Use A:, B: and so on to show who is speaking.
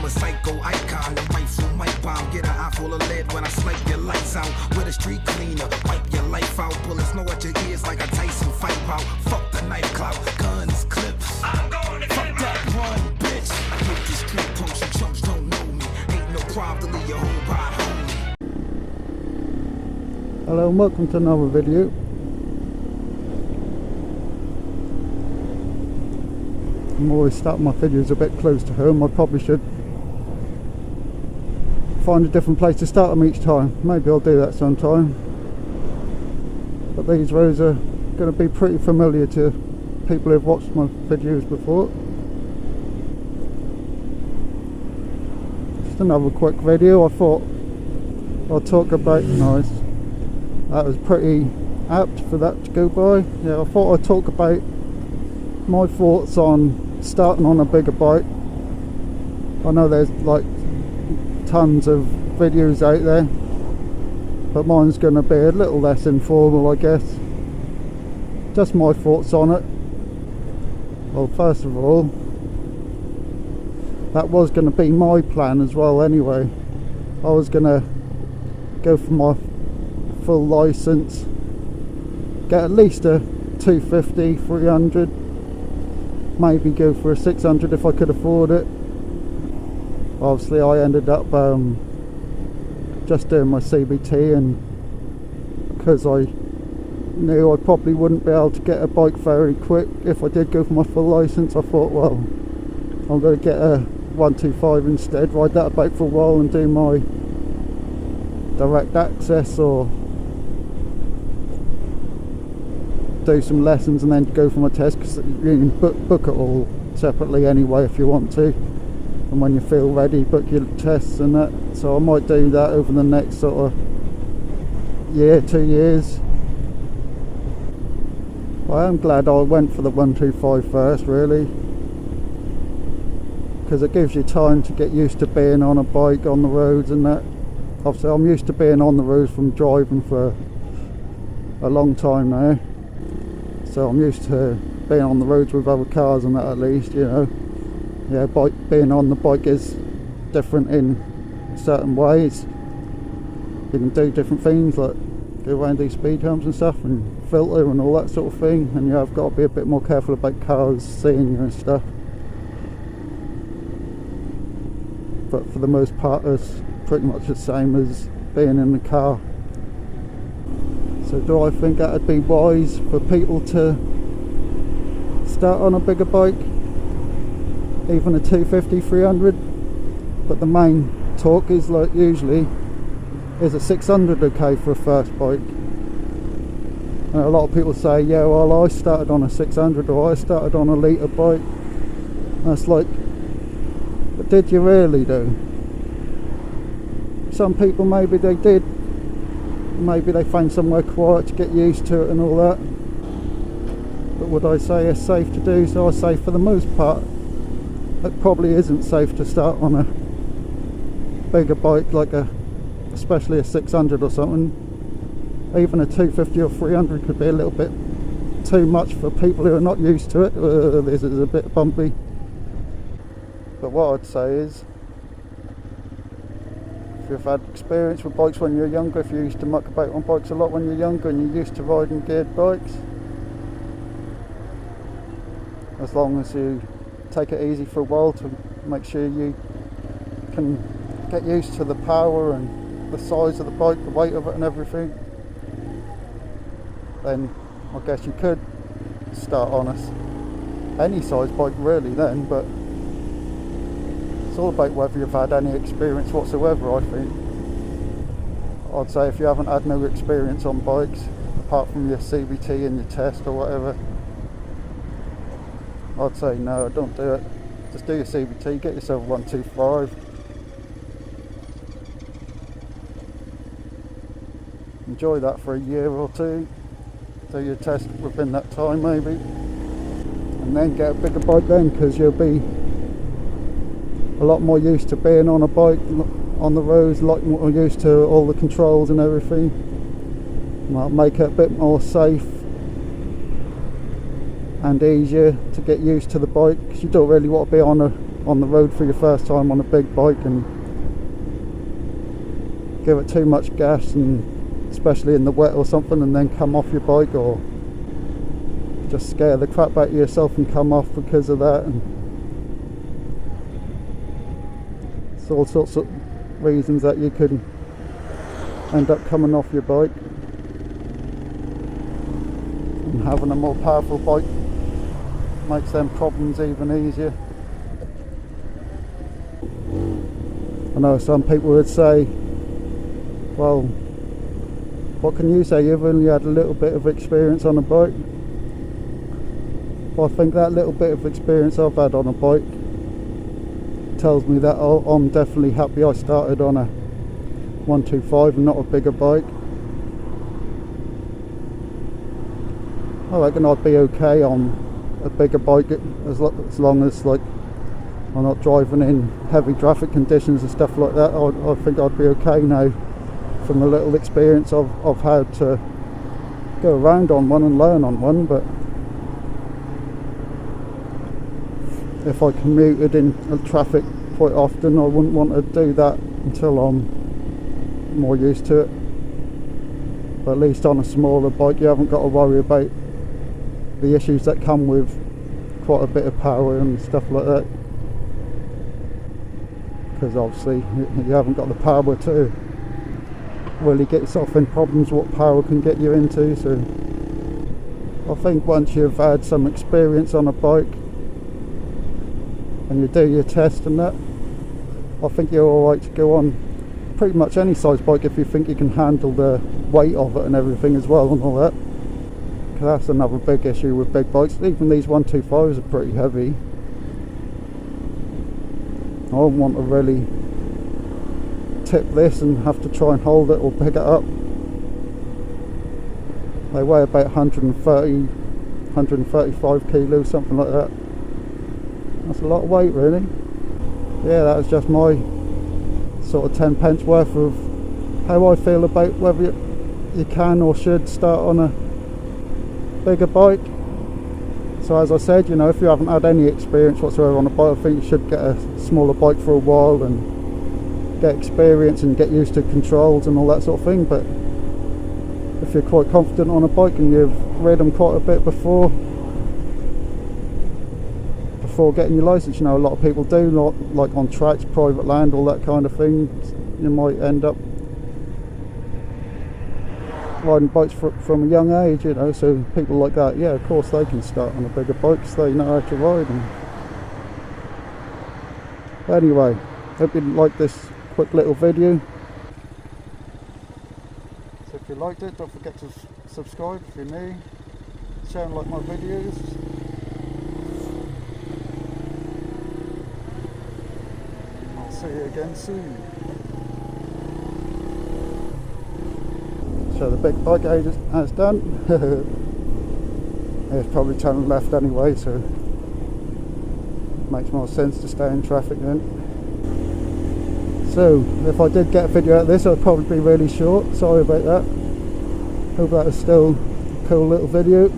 A: a psycho icon. Your rifle might bomb, get an eye full of lead when I snipe your lights out. With a street cleaner, wipe your life out. Bullets know what your ears like a Tyson fight out. Fuck the knife clout, guns, clips. I'm going to fuck that run, bitch. I hit the street punks, you chumps don't know me. Ain't no problem to leave your whole ride home.
B: Hello and welcome to another video. I'm always starting my videos a bit close to home. I probably should find a different place to start them each time. Maybe I'll do that sometime. But these roads are going to be pretty familiar to people who've watched my videos before. Just another quick video. I thought I'll talk about nice. That was pretty apt for that to go by. Yeah, I thought I'd talk about my thoughts on starting on a bigger bike. I know there's like tons of videos out there, but mine's going to be a little less informal, I guess. Just my thoughts on it. Well, first of all, that was going to be my plan as well anyway. I was going to go for my full license, get at least a 250, 300, maybe go for a 600 if I could afford it. Obviously I ended up just doing my CBT, and because I knew I probably wouldn't be able to get a bike very quick if I did go for my full license, I thought, well, I'm going to get a 125 instead, ride that about for a while and do my direct access or do some lessons and then go for my test, because you can book it all separately anyway if you want to, and when you feel ready book your tests and that. So I might do that over the next sort of year, 2 years. I am glad I went for the 125 first, really, because it gives you time to get used to being on a bike on the roads and that. Obviously I'm used to being on the roads from driving for a long time now, so I'm used to being on the roads with other cars and that, at least, you know. Yeah, being on the bike is different in certain ways. You can do different things like go around these speed humps and stuff and filter and all that sort of thing, and you have got to be a bit more careful about cars seeing you and stuff. But for the most part it's pretty much the same as being in the car. So do I think that would be wise for people to start on a bigger bike, even a 250, 300? But the main talk is, like usually, is a 600 okay for a first bike. And a lot of people say, yeah, well, I started on a 600 or I started on a litre bike. And it's like, but did you really do? Some people, maybe they did. Maybe they found somewhere quiet to get used to it and all that. But would I say it's safe to do so? I say for the most part it probably isn't safe to start on a bigger bike, like especially a 600 or something. Even a 250 or 300 could be a little bit too much for people who are not used to it. This is a bit bumpy. But what I'd say is, if you've had experience with bikes when you're younger, if you used to muck about on bikes a lot when you're younger and you're used to riding geared bikes, as long as you take it easy for a while to make sure you can get used to the power and the size of the bike, the weight of it and everything, then I guess you could start on any size bike really then. But it's all about whether you've had any experience whatsoever, I think. I'd say if you haven't had no experience on bikes, apart from your CBT and your test or whatever, I'd say no, don't do it. Just do your CBT, get yourself a 125. Enjoy that for a year or two. Do your test within that time maybe. And then get a bigger bike then, because you'll be a lot more used to being on a bike on the roads, a lot more used to all the controls and everything. Might make it a bit more safe and easier to get used to the bike, because you don't really want to be on a on the road for your first time on a big bike and give it too much gas, and especially in the wet or something, and then come off your bike, or just scare the crap out of yourself and come off because of that. And it's all sorts of reasons that you could end up coming off your bike, and having a more powerful bike makes them problems even easier. I know some people would say, well, what can you say, you've only had a little bit of experience on a bike. Well, I think that little bit of experience I've had on a bike tells me that I'm definitely happy I started on a 125 and not a bigger bike. I reckon I'd be okay on a bigger bike as long as like I'm not driving in heavy traffic conditions and stuff like that. I think I'd be okay now from the little experience I've had to go around on one and learn on one. But if I commuted in traffic quite often, I wouldn't want to do that until I'm more used to it. But at least on a smaller bike you haven't got to worry about the issues that come with quite a bit of power and stuff like that, because obviously you haven't got the power to really get yourself in problems what power can get you into. So I think once you've had some experience on a bike and you do your test and that, I think you're alright to go on pretty much any size bike if you think you can handle the weight of it and everything as well and all that. Because that's another big issue with big bikes. Even these 125s are pretty heavy. I don't want to really tip this and have to try and hold it or pick it up. They weigh about 135 kilos, something like that. That's a lot of weight, really. Yeah, that was just my sort of 10 pence worth of how I feel about whether you can or should start on a bigger bike. So as I said, you know, if you haven't had any experience whatsoever on a bike, I think you should get a smaller bike for a while and get experience and get used to controls and all that sort of thing. But if you're quite confident on a bike and you've ridden quite a bit before getting your license, you know, a lot of people do, like on tracks, private land, all that kind of thing, you might end up riding bikes from a young age, you know. So people like that, yeah, of course they can start on a bigger bike because they know how to ride. And anyway, hope you liked this quick little video. So if you liked it, don't forget to subscribe if you're new, share and like my videos. I'll see you again soon. So the big bike has done. It's probably turning left anyway, so it makes more sense to stay in traffic then. So if I did get a video out of this, it'll probably be really short. Sorry about that. Hope that was still a cool little video.